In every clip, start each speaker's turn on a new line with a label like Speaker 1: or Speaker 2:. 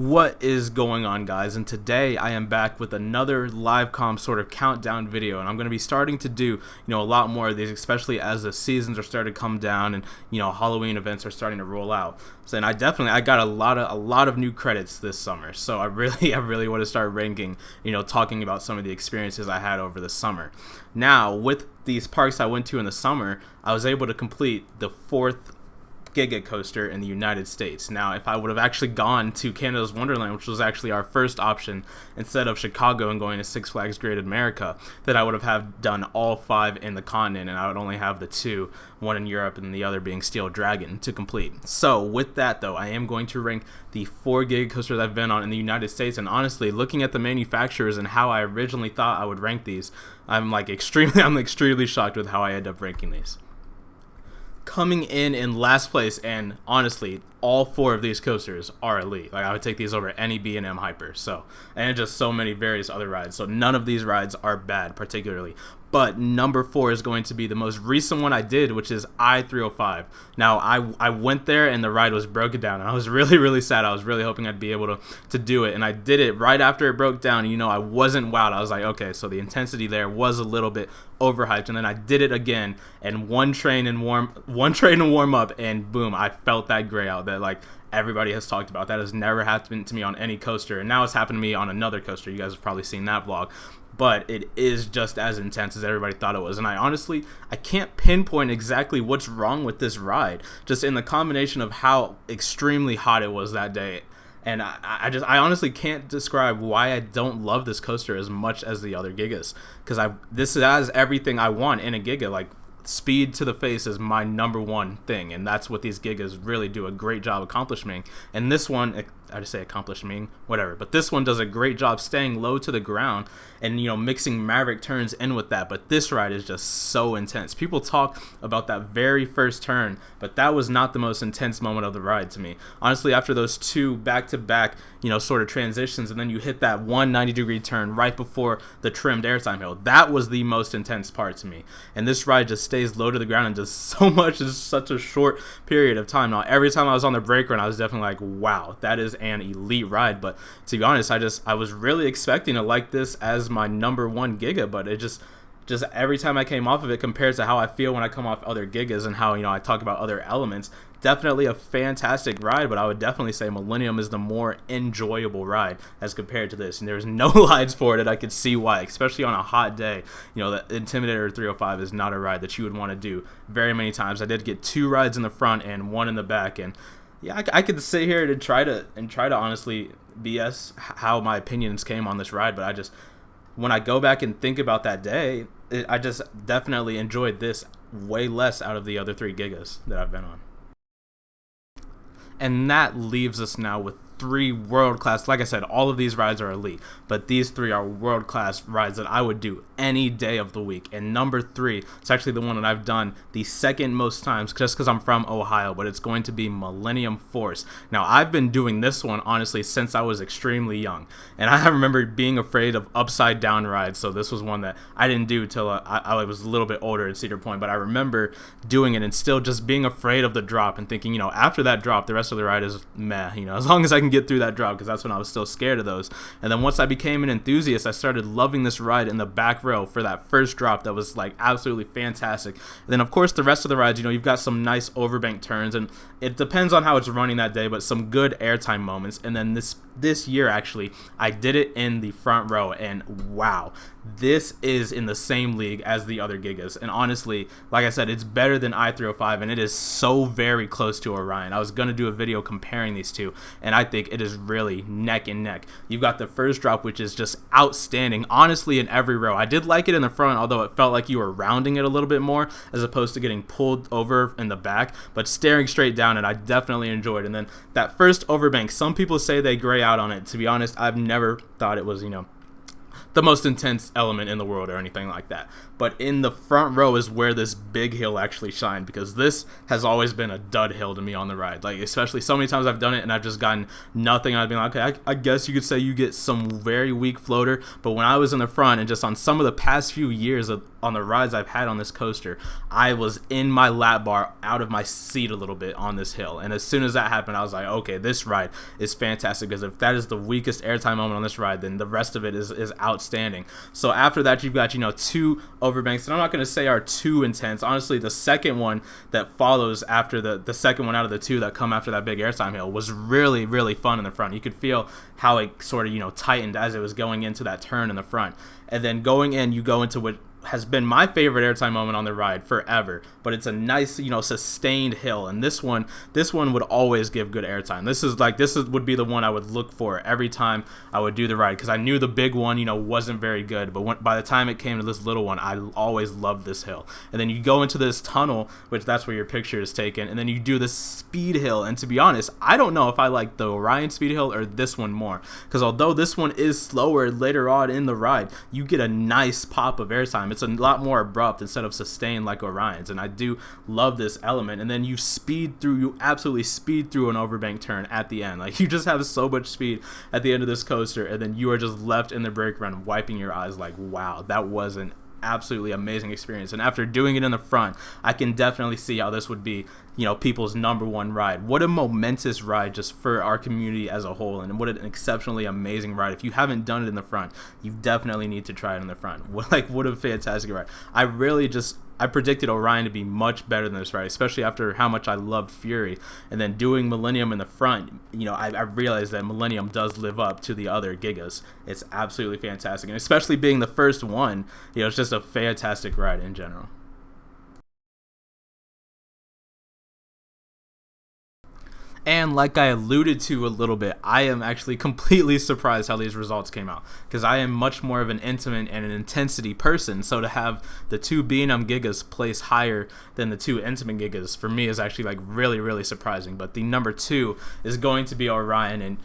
Speaker 1: What is going on, guys? And today I am back with another live com sort of countdown video, and I'm going to be starting to do a lot more of these, especially as the seasons are starting to come down and Halloween events are starting to roll out. So, and I got a lot of new credits this summer, so I really want to start ranking, talking about some of the experiences I had over the summer. Now, with these parks I went to in the summer, I was able to complete the fourth Giga coaster in the United States. Now, if I would have actually gone to Canada's Wonderland, which was actually our first option, instead of Chicago and going to Six Flags Great America, then I would have done all 5 in the continent, and I would only have the 2, one in Europe and the other being Steel Dragon, to complete. So with that though, I am going to rank the 4 Giga coasters I've been on in the United States, and honestly, looking at the manufacturers and how I originally thought I would rank these, I'm extremely shocked with how I end up ranking these. Coming in last place, and honestly, all 4 of these coasters are elite. Like, I would take these over any B&M Hyper. So, and just so many various other rides. So none of these rides are bad particularly. But number 4 is going to be the most recent one I did, which is I-305. Now, I went there and the ride was broken down, and I was really sad. I was really hoping I'd be able to do it, and I did it right after it broke down. I wasn't wowed. I was like, okay, so the intensity there was a little bit overhyped, and then I did it again, and one train and warm up, and boom, I felt that gray out that like everybody has talked about. That has never happened to me on any coaster, and now it's happened to me on another coaster. You guys have probably seen that vlog. But it is just as intense as everybody thought it was. And I can't pinpoint exactly what's wrong with this ride, just in the combination of how extremely hot it was that day. And I honestly can't describe why I don't love this coaster as much as the other Gigas, because this has everything I want in a Giga. Like, speed to the face is my number one thing, and that's what these Gigas really do a great job accomplishing. And this one, I just say accomplishing, whatever, but this one does a great job staying low to the ground and mixing Maverick turns in with that. But this ride is just so intense. People talk about that very first turn, but that was not the most intense moment of the ride to me. Honestly, after those 2 back-to-back sort of transitions, and then you hit that 190-degree turn right before the trimmed airtime hill, that was the most intense part to me. And this ride just stays low to the ground and does so much in such a short period of time. Now, every time I was on the brake run, I was definitely like, wow, that is an elite ride. But to be honest, I was really expecting to like this as my number 1 Giga, but it just every time I came off of it, compared to how I feel when I come off other Gigas and how I talk about other elements, definitely a fantastic ride. But I would definitely say Millennium is the more enjoyable ride as compared to this, and there's no lines for it, and I could see why, especially on a hot day. The Intimidator 305 is not a ride that you would want to do very many times. I did get 2 rides in the front and 1 in the back, and yeah, I could sit here and try to honestly BS how my opinions came on this ride, but when I go back and think about that day, I just definitely enjoyed this way less out of the other 3 Gigas that I've been on. And that leaves us now with 3 world-class. Like I said, all of these rides are elite, but these 3 are world-class rides that I would do any day of the week. And number 3 is actually the one that I've done the second most times, just because I'm from Ohio, but it's going to be Millennium Force. Now, I've been doing this one, honestly, since I was extremely young, and I remember being afraid of upside-down rides, so this was one that I didn't do till I was a little bit older at Cedar Point, but I remember doing it and still just being afraid of the drop and thinking, after that drop, the rest of the ride is meh, as long as I can get through that drop, because that's when I was still scared of those. And then once I became an enthusiast, I started loving this ride in the back row for that first drop that was like absolutely fantastic. And then of course the rest of the rides, you've got some nice overbank turns, and it depends on how it's running that day, but some good airtime moments. And then this year, actually, I did it in the front row, and wow, this is in the same league as the other Gigas. And honestly, like I said, it's better than I-305, and it is so very close to Orion. I was going to do a video comparing these 2, and I think it is really neck and neck. You've got the first drop, which is just outstanding, honestly, in every row. I did like it in the front, although it felt like you were rounding it a little bit more as opposed to getting pulled over in the back, but staring straight down it, I definitely enjoyed. And then that first overbank, some people say they gray out on it. To be honest, I've never thought it was, the most intense element in the world or anything like that. But in the front row is where this big hill actually shined, because this has always been a dud hill to me on the ride. Like, especially so many times I've done it and I've just gotten nothing. I've been like, okay, I guess you could say you get some very weak floater. But when I was in the front and just on some of the past few years of on the rides I've had on this coaster, I was in my lap bar out of my seat a little bit on this hill. And as soon as that happened, I was like, okay, this ride is fantastic, because if that is the weakest airtime moment on this ride, then the rest of it is outstanding. So after that, you've got, 2 overbanks, and I'm not going to say are too intense. Honestly, the second one that follows after the second one out of the 2 that come after that big airtime hill was really, really fun in the front. You could feel how it sort of, tightened as it was going into that turn in the front. And then going in, you go into what has been my favorite airtime moment on the ride forever, but it's a nice, sustained hill, and this one would always give good airtime. This would be the one I would look for every time I would do the ride, because I knew the big one, wasn't very good, but by the time it came to this little one, I always loved this hill. And then you go into this tunnel, which that's where your picture is taken, and then you do this speed hill, and to be honest, I don't know if I like the Orion speed hill or this one more, because although this one is slower later on in the ride, you get a nice pop of airtime. It's a lot more abrupt instead of sustained like Orion's, and I do love this element. And then you absolutely speed through an overbank turn at the end. Like, you just have so much speed at the end of this coaster, and then you are just left in the brake run wiping your eyes like, wow, that was an absolutely amazing experience. And after doing it in the front, I can definitely see how this would be, people's number one ride. What a momentous ride just for our community as a whole, and what an exceptionally amazing ride. If you haven't done it in the front, you definitely need to try it in the front. What a fantastic ride. I predicted Orion to be much better than this ride, especially after how much I loved Fury. And then doing Millennium in the front, I realized that Millennium does live up to the other Gigas. It's absolutely fantastic. And especially being the first one, it's just a fantastic ride in general. And like I alluded to a little bit, I am actually completely surprised how these results came out, because I am much more of an intimate and an intensity person. So to have the 2 B&M Gigas place higher than the 2 Intimate Gigas for me is actually really, really surprising. But the number 2 is going to be Orion, and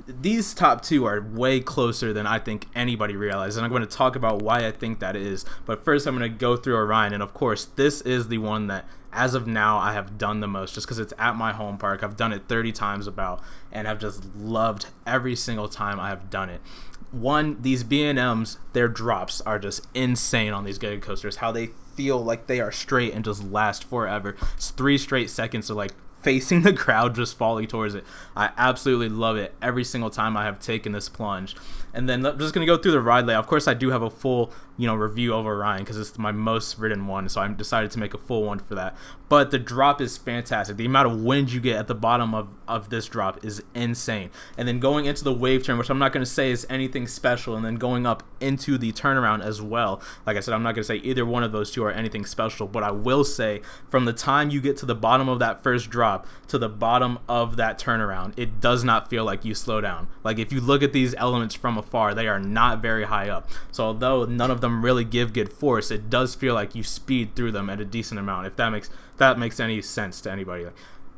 Speaker 1: these top 2 are way closer than I think anybody realizes, and I'm going to talk about why I think that is. But first, I'm going to go through Orion, and of course, this is the one that, as of now, I have done the most, just because it's at my home park. I've done it 30 times about, and I've just loved every single time I have done it. These B&Ms, their drops are just insane on these Giga coasters. How they feel like they are straight and just last forever. It's 3 straight seconds of facing the crowd, just falling towards it. I absolutely love it every single time I have taken this plunge. And then I'm just going to go through the ride layout. Of course, I do have a full, review of Orion, because it's my most ridden one, so I decided to make a full one for that. But the drop is fantastic. The amount of wind you get at the bottom of this drop is insane. And then going into the wave turn, which I'm not going to say is anything special, and then going up into the turnaround as well. Like I said, I'm not going to say either one of those 2 are anything special, but I will say from the time you get to the bottom of that first drop to the bottom of that turnaround, it does not feel like you slow down. Like, if you look at these elements from afar, they are not very high up. So although none of them really give good force, it does feel like you speed through them at a decent amount, if that makes any sense to anybody.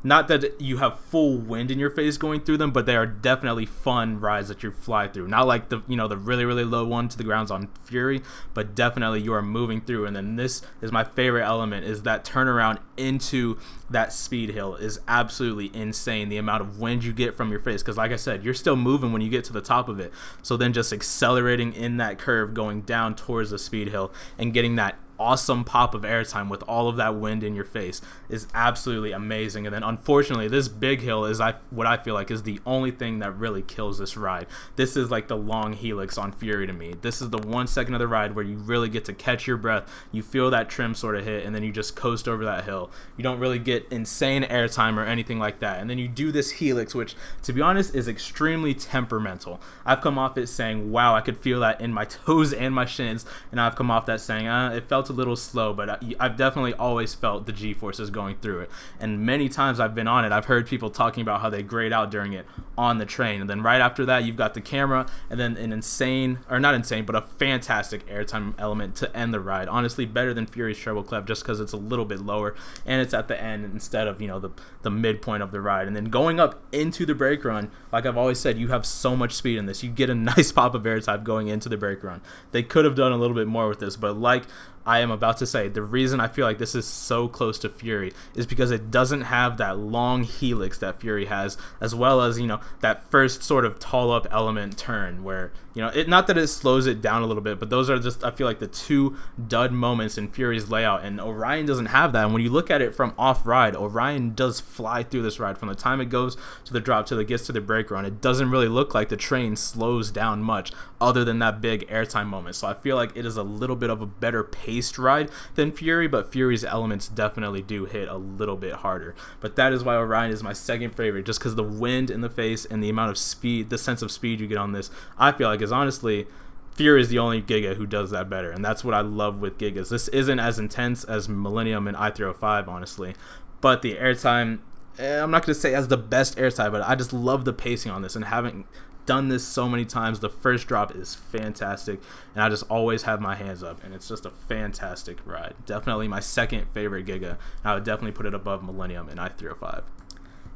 Speaker 1: Not that you have full wind in your face going through them, but they are definitely fun rides that you fly through. Not like the the really, really low one to the grounds on Fury, but definitely you are moving through. And then this is my favorite element, is that turnaround into that speed hill is absolutely insane. The amount of wind you get from your face, because like I said, you're still moving when you get to the top of it. So then just accelerating in that curve, going down towards the speed hill and getting that awesome pop of airtime with all of that wind in your face is absolutely amazing. And then unfortunately, this big hill is what I feel like is the only thing that really kills this ride. This is like the long helix on Fury to me. This is the 1 second of the ride where you really get to catch your breath. You feel that trim sort of hit, and then you just coast over that hill. You don't really get insane airtime or anything like that. And then you do this helix, which to be honest is extremely temperamental. I've come off it saying, wow, I could feel that in my toes and my shins, and I've come off that saying, it felt a little slow, but I've definitely always felt the G-forces going through it. And many times I've been on it, I've heard people talking about how they grayed out during it on the train. And then right after that, you've got the camera, and then an insane, or not insane, but a fantastic airtime element to end the ride. Honestly, better than Fury's treble clef, just because it's a little bit lower and it's at the end instead of the midpoint of the ride. And then going up into the brake run, like I've always said, you have so much speed in this. You get a nice pop of airtime going into the brake run. They could have done a little bit more with this, but like I am about to say, the reason I feel like this is so close to Fury is because it doesn't have that long helix that Fury has, as well as, you know, that first sort of tall up element turn where, you know, it, not that it slows it down a little bit, but those are just, I feel like, the two dud moments in Fury's layout, and Orion doesn't have that. And when you look at it from off ride, Orion does fly through this ride from the time it goes to the drop till it gets to the brake run. It doesn't really look like the train slows down much other than that big airtime moment. So I feel like it is a little bit of a better paced ride than Fury, but Fury's elements definitely do hit a little bit harder. But that is why Orion is my second favorite, just because the wind in the face and the amount of speed, the sense of speed you get on this, I feel like is honestly, Fury is the only Giga who does that better, and that's what I love with Gigas. This isn't as intense as Millennium and i305, honestly, but the airtime, I'm not going to say as the best airtime, but I just love the pacing on this, and having done this so many times, the first drop is fantastic, and I just always have my hands up, and it's just a fantastic ride. Definitely my second favorite Giga, and I would definitely put it above Millennium and i305.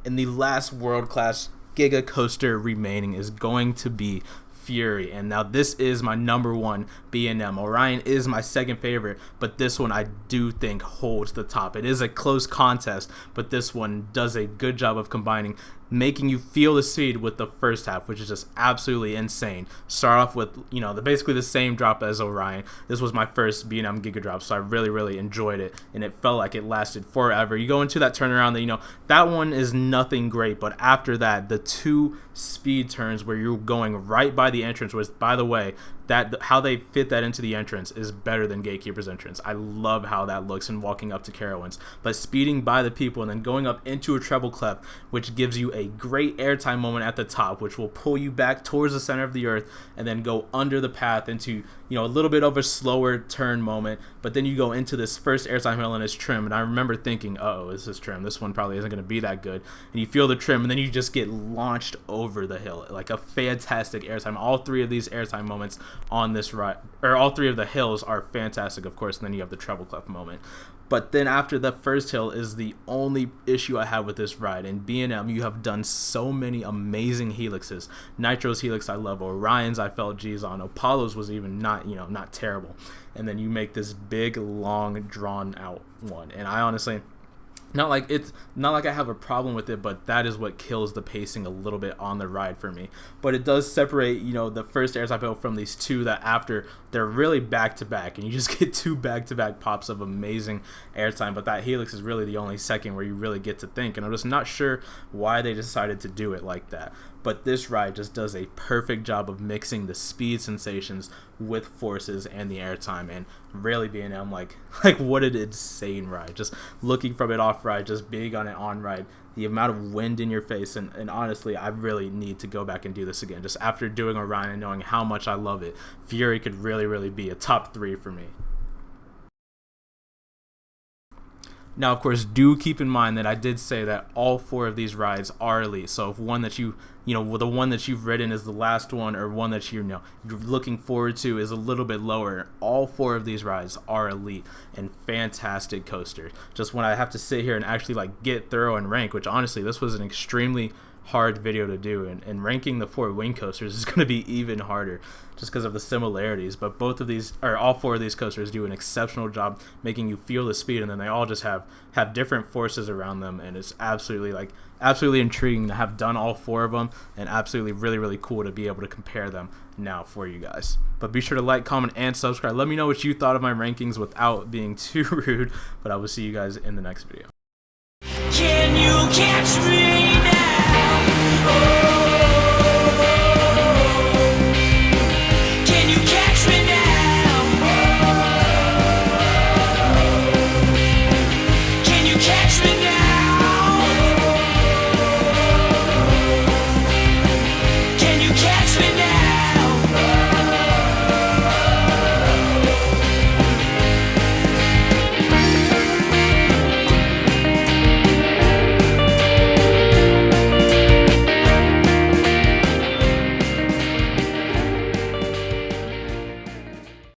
Speaker 1: And the last world-class Giga coaster remaining is going to be Fury, and now this is my number one B&M. Orion is my second favorite, but this one I do think holds the top. It is a close contest, but this one does a good job of combining making you feel the speed with the first half, which is just absolutely insane. Start off with, you know, basically the same drop as Orion. This was my first B&M Giga drop, so I really enjoyed it, and it felt like it lasted forever. You go into that turnaround, that, you know, that one is nothing great, but after that, the two speed turns where you're going right by the entrance, which, by the way, that how they fit that into the entrance is better than Gatekeeper's entrance. I love how that looks in walking up to Carowinds, but speeding by the people and then going up into a treble clef, which gives you a great airtime moment at the top, which will pull you back towards the center of the earth and then go under the path into, you know, a little bit of a slower turn moment, but then you go into this first airtime hill and it's trim, and I remember thinking, uh-oh, this is trim, this one probably isn't going to be that good, and you feel the trim, and then you just get launched over the hill. Like a fantastic airtime. All three of these airtime moments on this ride, or all three of the hills, are fantastic, of course, and then you have the treble clef moment. But then after the first hill is the only issue I have with this ride. In B&M, you have done so many amazing helixes. Nitro's helix I love, Orion's I felt G's on, Apollo's was even not, you know, not terrible. And then you make this big, long, drawn out one. And I honestly, not like I have a problem with it, but that is what kills the pacing a little bit on the ride for me. But it does separate, you know, the first airtime hill from these two that after they're really back to back, and you just get two back to back pops of amazing airtime. But that helix is really the only second where you really get to think, and I'm just not sure why they decided to do it like that. But this ride just does a perfect job of mixing the speed sensations with forces and the airtime, and really being like what an insane ride. Just looking from it off ride, just being on it on ride, the amount of wind in your face, and honestly, I really need to go back and do this again. Just after doing Orion and knowing how much I love it, Fury could really be a top 3 for me. Now, of course, do keep in mind that I did say that all 4 of these rides are elite. So if one that the one that you've ridden is the last one, or one that you're looking forward to is a little bit lower, all 4 of these rides are elite and fantastic coasters. Just when I have to sit here and actually get thorough and rank, which honestly, this was an extremely hard video to do, and ranking the 4 wing coasters is going to be even harder just because of the similarities. But all 4 of these coasters do an exceptional job making you feel the speed, and then they all just have different forces around them, and it's absolutely intriguing to have done all 4 of them, and absolutely really cool to be able to compare them now for you guys. But be sure to like, comment, and subscribe. Let me know what you thought of my rankings without being too rude, but I will see you guys in the next video.
Speaker 2: Can you catch me now?